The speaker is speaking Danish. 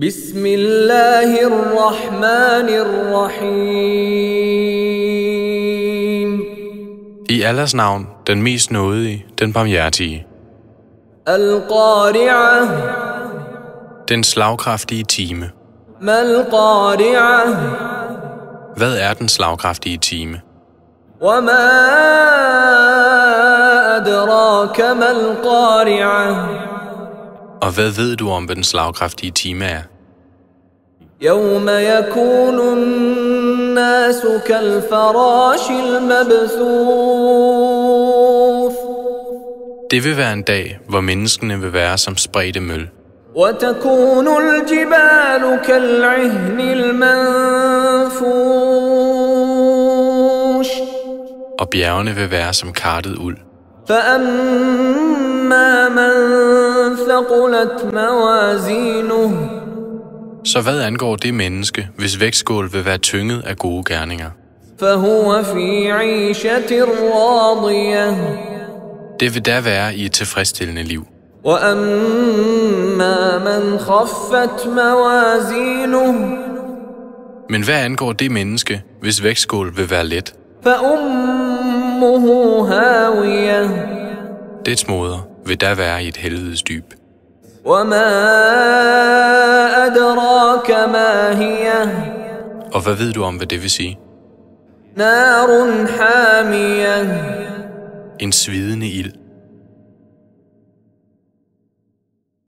بسم الله الرحمن الرحيم. I Allahs navn, den mest nådige, den barmhjertige. القارعة. Den slagkraftige time. ما القارعة. Hvad er den slagkraftige time? وما أدراك ما القارعة. Og hvad ved du om, hvad den slagkraftige time er? يوم يكون الناس كالفراش المبثوث. Det vil være en dag, hvor menneskene vil være som spredte møl. وتكون الجبال كالعهن المنفوش. Og bjergene vil være som kartet uld. فأما من ثقلت موازينه. Så hvad angår det menneske, hvis vægtskål vil være tynget af gode gerninger? فهو في عيشة راضية. Det vil da være i et tilfredsstillende liv. وأما من خفت موازينه. Men hvad angår det menneske, hvis vægtskål vil være let? فأمه هاوية. Dets moder vil da være i et helvedes dyb. وما أدراك ما هي. Og hvad ved du om, hvad det vil sige? نار حامية. En svidende ild.